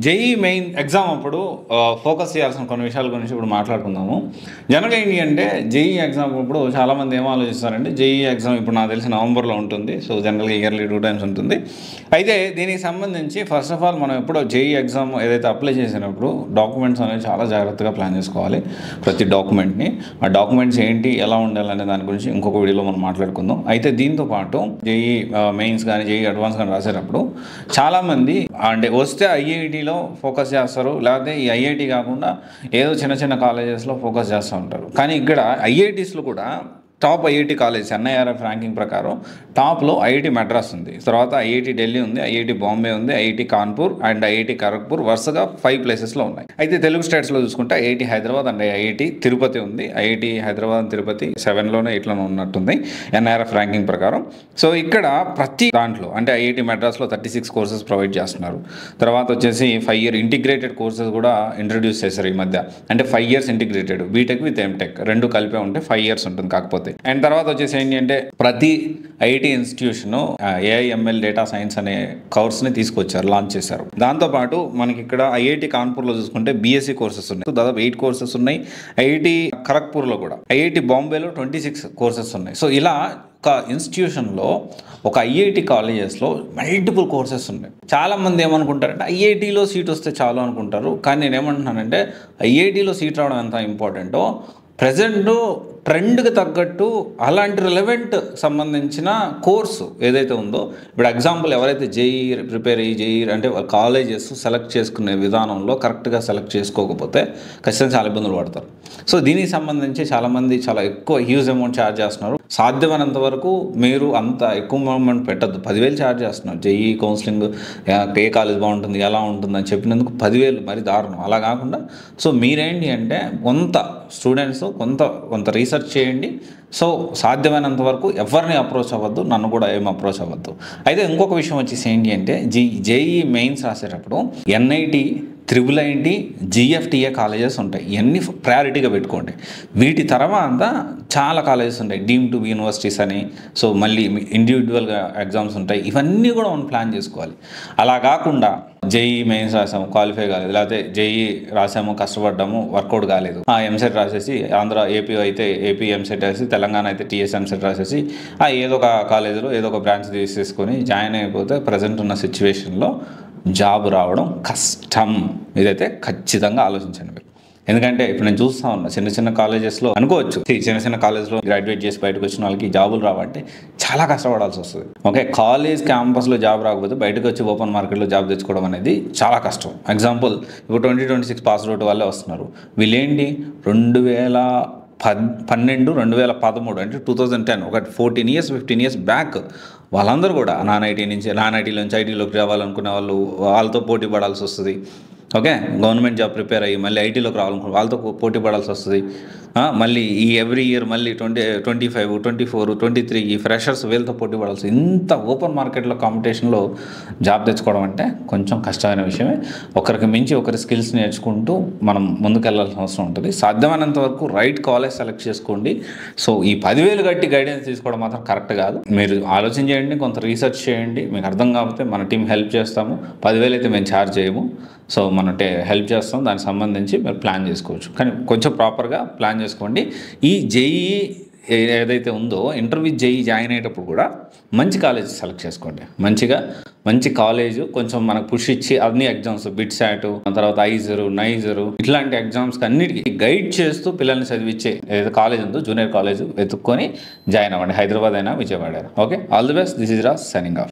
JEE main exam అప్పుడు focus చేయాల్సిన కొన్ని విషయాల గురించి ఇప్పుడు మాట్లాడుకుందాము. జనరల్గా ఏంటి అంటే జేఈ ఎగ్జామ్ అప్పుడు చాలామంది ఏం ఆలోచిస్తారంటే జేఈ ఎగ్జామ్ ఇప్పుడు నాకు తెలిసి నవంబర్లో ఉంటుంది. సో జనరల్గా ఇయర్లీ 2 టైమ్స్ ఉంటుంది. అయితే దీనికి సంబంధించి ఫస్ట్ ఆఫ్ ఆల్ మనం ఎప్పుడో జేఈ ఎగ్జామ్ ఏదైతే అప్లై చేసినప్పుడు డాక్యుమెంట్స్ అనేవి చాలా జాగ్రత్తగా ప్లాన్ చేసుకోవాలి. ప్రతి డాక్యుమెంట్ని, ఆ డాక్యుమెంట్స్ ఏంటి, ఎలా ఉండాలనే దాని గురించి ఇంకొక వీడియోలో మనం మాట్లాడుకుందాం. అయితే దీంతో పాటు జేఈ మెయిన్స్ కానీ జేఈ అడ్వాన్స్ కానీ రాసేటప్పుడు చాలామంది అంటే వస్తే ఐఐటీలో ఫోకస్ చేస్తారు, లేకపోతే ఈ ఐఐటీ కాకుండా ఏదో చిన్న చిన్న కాలేజెస్లో ఫోకస్ చేస్తూ ఉంటారు. కానీ ఇక్కడ ఐఐటీస్లో కూడా top IIT college NIRF ranking ప్రకారం టాప్లో ఐఐటీ మద్రాస్ ఉంది, తర్వాత ఐఐటీ ఢిల్లీ ఉంది, ఐఐటీ బాంబే ఉంది, IIT Kanpur and IIT Kharagpur వరుసగా 5 ప్లేసెస్లో ఉన్నాయి. అయితే తెలుగు స్టేట్స్లో చూసుకుంటే IIT Hyderabad and IIT Tirupati ఉంది. ఐఐటీ హైదరాబాద్ తిరుపతి 7లోనే 8లోనే ఉన్నట్టుంది ఎన్ఐఆర్ఎఫ్ ర్యాంకింగ్ ప్రకారం. సో ఇక్కడ ప్రతి దాంట్లో అంటే ఐఐటీ మద్రాస్లో 36 కోర్సెస్ ప్రొవైడ్ చేస్తున్నారు. తర్వాత వచ్చేసి 5 ఇయర్ ఇంటిగ్రేటెడ్ కోర్సెస్ కూడా ఇంట్రడ్యూస్ చేశారు ఈ మధ్య. అంటే 5 years integrated, BTech with MTech రెండు కలిపే ఉంటే 5 ఇయర్స్ ఉంటుంది. కాకపోతే అండ్ తర్వాత వచ్చేసి ఏంటి అంటే ప్రతి IIT institution AIML data science అనే కోర్స్ని తీసుకొచ్చారు, లాంచ్ చేశారు. దాంతోపాటు మనకి ఇక్కడ ఐఐటి కాన్పూర్లో చూసుకుంటే బీఎస్సీ కోర్సెస్ ఉన్నాయి, దాదాపు 8 కోర్సెస్ ఉన్నాయి. ఐఐటి ఖరగ్పూర్లో కూడా, ఐఐటి బాంబేలో 26 కోర్సెస్ ఉన్నాయి. సో ఇలా ఒక ఇన్స్టిట్యూషన్లో ఒక ఐఐటి కాలేజెస్లో మల్టిపుల్ కోర్సెస్ ఉన్నాయి. చాలామంది ఏమనుకుంటారంటే ఐఐటీలో సీట్ వస్తే చాలు అనుకుంటారు. కానీ నేను ఏమంటున్నానంటే ఐఐటీలో సీట్ రావడం ఎంత ఇంపార్టెంటో ప్రజెంట్ ట్రెండ్కి తగ్గట్టు అలాంటి రిలవెంట్ సంబంధించిన కోర్సు ఏదైతే ఉందో, ఇప్పుడు ఎగ్జాంపుల్ ఎవరైతే జేఈ ప్రిపేర్ అయ్యి జేఈ అంటే కాలేజెస్ సెలెక్ట్ చేసుకునే విధానంలో కరెక్ట్గా సెలెక్ట్ చేసుకోకపోతే ఖచ్చితంగా చాలా ఇబ్బందులు పడతారు. సో దీనికి సంబంధించి చాలామంది చాలా ఎక్కువ హ్యూజ్ అమౌంట్ ఛార్జ్ చేస్తున్నారు. సాధ్యమైనంత వరకు మీరు అంత ఎక్కువ అమౌంట్ పెట్టద్దు. 10,000 ఛార్జ్ చేస్తున్నారు. జేఈ కౌన్సిలింగ్ ఏ కాలేజ్ బాగుంటుంది, ఎలా ఉంటుంది అని చెప్పినందుకు 10,000 మరి దారుణం. అలా కాకుండా సో మీరేంటి అంటే కొంత స్టూడెంట్స్ కొంత రీసెర్చ్ చేయండి. సో సాధ్యమైనంత వరకు ఎవరిని అప్రోచ్ అవ్వద్దు, నన్ను కూడా ఏం అప్రోచ్ అవ్వద్దు. అయితే ఇంకొక విషయం వచ్చేసి ఏంటి అంటే జేఈ మెయిన్స్ రాసేటప్పుడు ఎన్ఐటి, ట్రిపుల్ ఐటీ, జిఎఫ్టిఏ కాలేజెస్ ఉంటాయి. ఇవన్నీ ప్రయారిటీగా పెట్టుకోండి. వీటి తర్వాత చాలా కాలేజెస్ ఉంటాయి, డీమ్ టు యూనివర్సిటీస్ అని. సో మళ్ళీ ఇండివిజువల్గా ఎగ్జామ్స్ ఉంటాయి. ఇవన్నీ కూడా మనం ప్లాన్ చేసుకోవాలి. అలా కాకుండా జేఈ మెయిన్స్ రాసాము, క్వాలిఫై కాలేదు, లేకపోతే జేఈ రాసాము, కష్టపడ్డాము, వర్కౌట్ కాలేదు, ఎంసెట్ రాసేసి ఆంధ్ర ఏపీ అయితే ఏపీ ఎంసెట్ రాసి, తెలంగాణ అయితే టీఎస్ ఎంసెట్ రాసేసి ఏదో ఒక కాలేజీలో ఏదో ఒక బ్రాంచ్ తీసేసుకొని జాయిన్ అయిపోతే ప్రజెంట్ ఉన్న సిచ్యువేషన్లో జాబ్ రావడం కష్టం. ఇదైతే ఖచ్చితంగా ఆలోచించండి. ఎందుకంటే ఇప్పుడు నేను చూస్తూ ఉన్నా చిన్న చిన్న కాలేజెస్లో అనుకోవచ్చు, చిన్న కాలేజ్లో గ్రాడ్యుయేట్ చేసి బయటకు వచ్చిన వాళ్ళకి జాబులు రావంటే చాలా కష్టపడాల్సి వస్తుంది. ఓకే, కాలేజ్ క్యాంపస్లో జాబ్ రాకపోతే బయటకు వచ్చి ఓపెన్ మార్కెట్లో జాబ్ తెచ్చుకోవడం అనేది చాలా కష్టం. ఎగ్జాంపుల్ ఇప్పుడు 2026 పాస్ అవుట్ వాళ్ళే వస్తున్నారు. వీళ్ళేంటి 2012, 2013 అంటే 2010 ఒక 14 ఇయర్స్ 15 ఇయర్స్ బ్యాక్ వాళ్ళందరూ కూడా నాన్ ఐటీ నుంచి ఐటీలోకి రావాలనుకునే వాళ్ళతో పోటీ పడాల్సి వస్తుంది. ఓకే, గవర్నమెంట్ జాబ్ ప్రిపేర్ అయ్యి మళ్ళీ ఐటీలోకి రావాలనుకున్న వాళ్ళతో పోటీ పడాల్సి వస్తుంది. మళ్ళీ ఈ ఎవ్రీ ఇయర్ మళ్ళీ 25, 24, 23 ఈ ఫ్రెషర్స్ వీళ్ళతో పోటీ పడాల్సి. ఇంత ఓపెన్ మార్కెట్లో కాంపిటీషన్లో జాబ్ తెచ్చుకోవడం అంటే కొంచెం కష్టమైన విషయమే. ఒకరికి మించి ఒకరి స్కిల్స్ నేర్చుకుంటూ మనం ముందుకెళ్లాల్సిన అవసరం ఉంటుంది. సాధ్యమైనంత వరకు రైట్ కాలేజ్ సెలెక్ట్ చేసుకోండి. సో ఈ 10,000 కట్టి గైడెన్స్ తీసుకోవడం మాత్రం కరెక్ట్ కాదు. మీరు ఆలోచన చేయండి, కొంత రీసెర్చ్ చేయండి. మీకు అర్థం కాకపోతే మన టీం హెల్ప్ చేస్తాము. 10,000 అయితే మేము ఛార్జ్ చేయము. సో మనం హెల్ప్ చేస్తాం, దానికి సంబంధించి మీరు ప్లాన్ చేసుకోవచ్చు. కానీ కొంచెం ప్రాపర్గా ప్లాన్ చేసుకోండి. ఈ జేఈ ఏదైతే ఉందో ఇంటర్వ్యూ జేఈ జాయిన్ అయ్యేటప్పుడు కూడా మంచి కాలేజ్ సెలెక్ట్ చేసుకోండి. మంచి కాలేజ్ కొంచెం మనకు పుష్ ఇచ్చి అన్ని ఎగ్జామ్స్ బిట్సాట్, తర్వాత ఐజరు, నైజరు ఇట్లాంటి ఎగ్జామ్స్కి అన్నిటికీ గైడ్ చేస్తూ పిల్లల్ని చదివించే ఏదైతే కాలేజ్ ఉందో జూనియర్ కాలేజ్ వెతుక్కొని జాయిన్ అవ్వండి. హైదరాబాద్ అయినా విజయవాడ అయినా. Okay, all the best. This is Raj signing off.